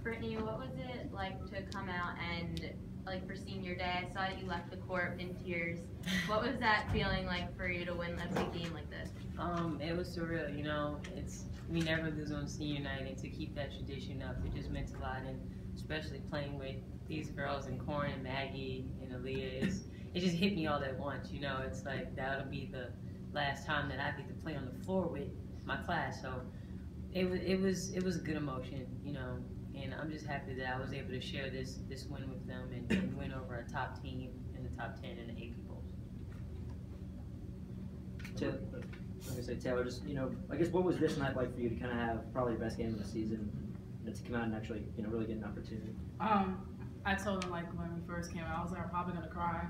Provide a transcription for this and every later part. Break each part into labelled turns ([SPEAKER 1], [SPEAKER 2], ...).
[SPEAKER 1] Brittany, what was it like to come out and, like, for senior day, I saw that you left the court in tears. What was that feeling like for you to win a big game like this?
[SPEAKER 2] It was surreal, you know. We never lose on senior night, and to keep that tradition up, it just meant a lot, and especially playing with these girls and Corin and Maggie and Aaliyah, it just hit me all at once, you know. It's like that'll be the last time that I get to play on the floor with my class, so it was a good emotion, you know. And I'm just happy that I was able to share this win with them and win over a top team in the top 10 in the AP Bowls.
[SPEAKER 3] Like I say, Taylor, just, you know, I guess what was this night like for you to kind of have probably your best game of the season and to come out and actually, you know, really get an opportunity?
[SPEAKER 4] I told them, like, when we first came out, I was like, I'm probably going to cry,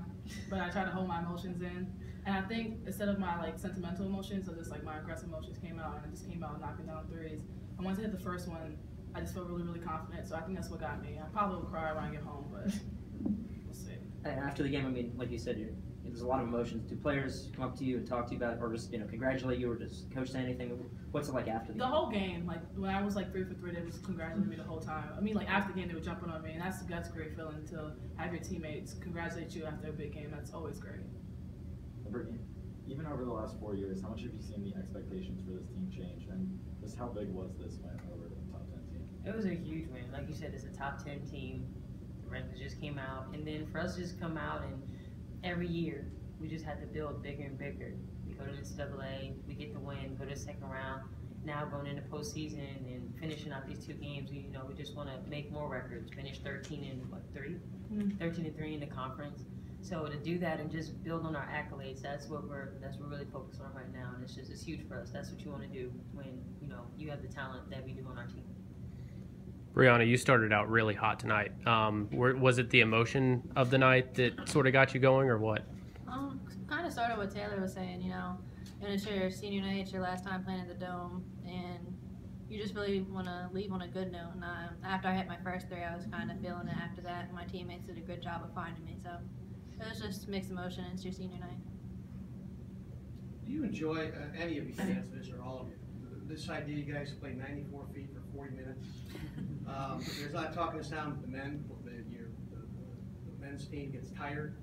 [SPEAKER 4] but I tried to hold my emotions in. And I think instead of my, like, sentimental emotions, or just, like, my aggressive emotions came out, and I just came out knocking down threes. And once I hit the first one, I just felt really, really confident, so I think that's what got me. I probably will cry when I get home, but we'll see.
[SPEAKER 3] And after the game, I mean, like you said, there's a lot of emotions. Do players come up to you and talk to you about it, or just, you know, congratulate you, or just coach say anything? What's it like after the game?
[SPEAKER 4] The whole game, like, when I was, like, 3 for 3, they was congratulating me the whole time. I mean, like, after the game, they were jumping on me, and that's a great feeling to have your teammates congratulate you after a big game. That's always great.
[SPEAKER 5] Brittany, even over the last 4 years, how much have you seen the expectations for this team change, and just how big was this win over the top 10 team?
[SPEAKER 2] It was a huge win. Like you said, it's a top 10 team. The rankings just came out, and then for us to just come out and every year we just had to build bigger and bigger. We go to the NCAA, we get the win, go to the second round. Now going into postseason and finishing out these 2 games, we just want to make more records. Finish 13 and 3, 13 and 3 in the conference. So to do that and just build on our accolades, that's what we're really focused on right now, and it's huge for us. That's what you want to do when you have the talent that we do on our team.
[SPEAKER 6] Brianna, you started out really hot tonight. Was it the emotion of the night that sort of got you going, or what?
[SPEAKER 7] Kind of started what Taylor was saying, you know. And it's your senior night, it's your last time playing at the Dome, and you just really want to leave on a good note. And after I hit my first 3, I was kind of feeling it after that, and my teammates did a good job of finding me. So it was just mixed emotion, and it's your senior night.
[SPEAKER 8] Do you enjoy, any of you can answer this, or all of you, this idea you guys play 94 feet for 40 minutes? There's a lot of talking this down with the men. The men's team gets tired.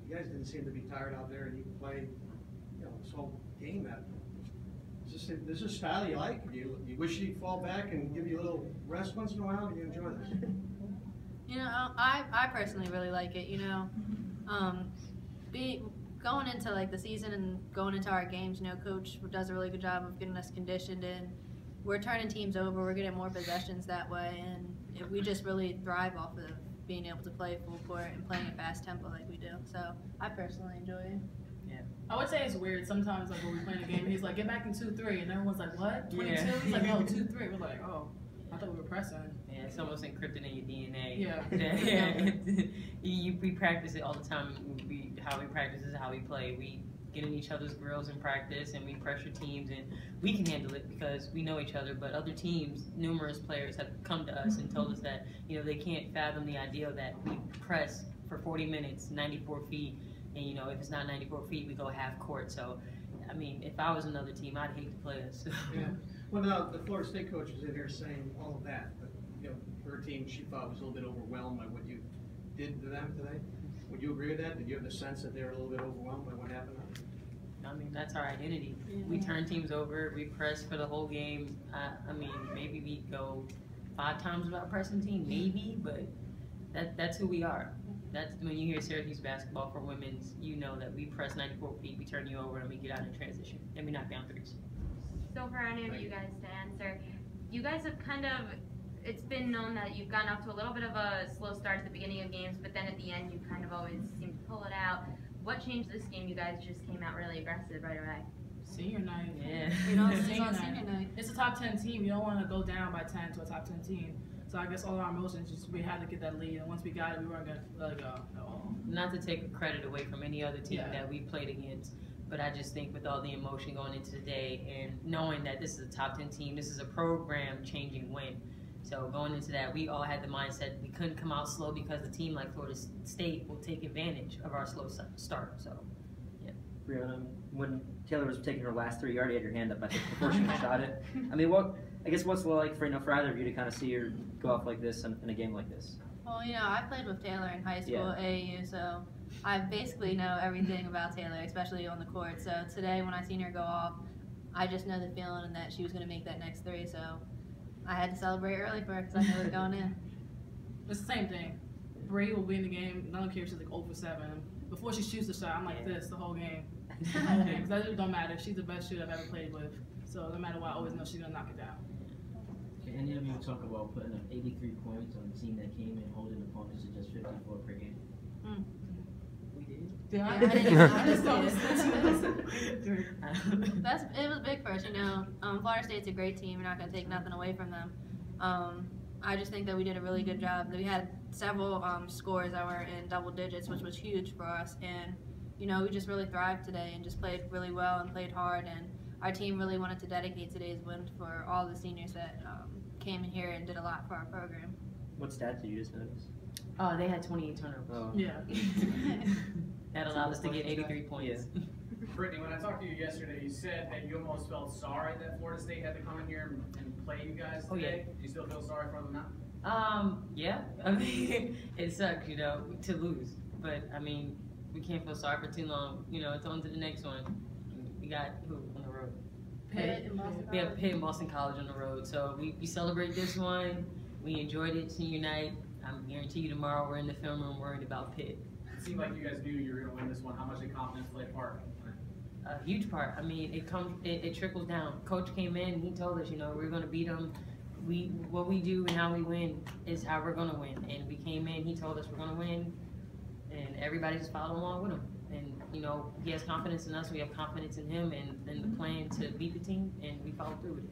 [SPEAKER 8] You guys didn't seem to be tired out there, and you can play, you know, this whole game. Is this a style you like? Do you wish you'd fall back and give you a little rest once in a while? Do you enjoy this?
[SPEAKER 7] You know, I personally really like it. You know, going into like the season and going into our games, you know, Coach does a really good job of getting us conditioned, and we're turning teams over. We're getting more possessions that way, and we just really thrive off of being able to play full court and playing a fast tempo like we do. So I personally enjoy it.
[SPEAKER 2] Yeah.
[SPEAKER 4] I would say it's weird sometimes, like when we play a game, he's like, get back in 2-3, and everyone's like, what? 22?
[SPEAKER 2] Yeah.
[SPEAKER 4] He's like, no, 2-3. We're like, oh, I thought we were pressing.
[SPEAKER 2] Yeah, it's almost encrypted in your DNA.
[SPEAKER 4] Yeah.
[SPEAKER 2] We practice it all the time. How we practice is how we play. We get in each other's grills in practice, and we pressure teams, and we can handle it because we know each other. But other teams, numerous players have come to us and told us that, you know, they can't fathom the idea that we press for 40 minutes, 94 feet, and, you know, if it's not 94 feet, we go half court. So, I mean, if I was another team, I'd hate to play us.
[SPEAKER 8] Yeah. Well, now the Florida State coach is in here saying all of that, but, you know, her team, she thought was a little bit overwhelmed by what you did to them today. Would you agree with that? Did you have the sense that they were a little bit overwhelmed by what happened?
[SPEAKER 2] I mean, that's our identity. We turn teams over. We press for the whole game. I mean, maybe we go 5 times without pressing team, maybe, but that's who we are. That's when you hear Syracuse basketball for women's, you know that we press 94 feet, we turn you over, and we get out in transition, and we knock down threes.
[SPEAKER 1] So for any of you guys to answer, you guys have kind of, it's been known that you've gotten off to a little bit of a slow start at the beginning of games, but then at the end you kind of always seem to pull it out. What changed this game? You guys just came out really aggressive right away.
[SPEAKER 4] Senior night.
[SPEAKER 2] Yeah.
[SPEAKER 7] You know, it's on senior night.
[SPEAKER 4] It's a top 10 team. You don't want to go down by 10 to a top 10 team. So I guess all our emotions, just we had to get that lead, and once we got it, we weren't going to let it go at all.
[SPEAKER 2] Not to take credit away from any other team that we played against, but I just think with all the emotion going into the day and knowing that this is a top 10 team, this is a program-changing win. So going into that, we all had the mindset we couldn't come out slow because a team like Florida State will take advantage of our slow start. So, yeah.
[SPEAKER 3] Brianna, when Taylor was taking her last 3, you already had your hand up, I think, before she shot it. I mean, what I guess what's it like for for either of you to kind of see her go off like this in a game like this?
[SPEAKER 7] Well, I played with Taylor in high school, AAU, so I basically know everything about Taylor, especially on the court. So today when I seen her go off, I just know the feeling and that she was going to make that next three. So I had to celebrate early for her because I knew it was going in.
[SPEAKER 4] It's the same thing. Bree will be in the game. I don't care if she's like 0 for 7. Before she shoots the shot, I'm like this the whole game. The whole game. Because that don't matter. She's the best shooter I've ever played with. So no matter what, I always know she's going to knock it down.
[SPEAKER 9] Can any of you talk about putting up 83 points on a team that came in holding opponents to just 54 per game?
[SPEAKER 2] We did.
[SPEAKER 4] Yeah,
[SPEAKER 7] I just it was big for us, Florida State's a great team. You're not going to take nothing away from them. I just think that we did a really good job. We had several scores that were in double digits, which was huge for us. And, we just really thrived today and just played really well and played hard. And our team really wanted to dedicate today's win for all the seniors that came in here and did a lot for our program.
[SPEAKER 3] What stat did you just notice?
[SPEAKER 2] Oh, they had 28 turnovers.
[SPEAKER 3] Oh.
[SPEAKER 4] Yeah.
[SPEAKER 2] That allowed us to get 83 points.
[SPEAKER 3] Yeah.
[SPEAKER 10] Brittany, when I talked to you yesterday, you said that you almost felt sorry that Florida State had to come in here and play you guys today. Do you still feel sorry for them now?
[SPEAKER 2] Yeah. I mean, it sucks, to lose. But, I mean, we can't feel sorry for too long. It's on to the next one. We got who on the road?
[SPEAKER 7] Pitt and Boston
[SPEAKER 2] We have
[SPEAKER 7] College.
[SPEAKER 2] Pitt and Boston College on the road. So we celebrate this one. We enjoyed it senior night. I guarantee you tomorrow we're in the film room worried about Pitt.
[SPEAKER 10] It seemed like you guys knew you were going to win this one. How much did confidence play a part?
[SPEAKER 2] A huge part. I mean, it trickles down. Coach came in, he told us, we're going to beat them. What we do and how we win is how we're going to win. And we came in, he told us we're going to win, and everybody just followed along with him. And, he has confidence in us, we have confidence in him, and the plan to beat the team, and we followed through with it.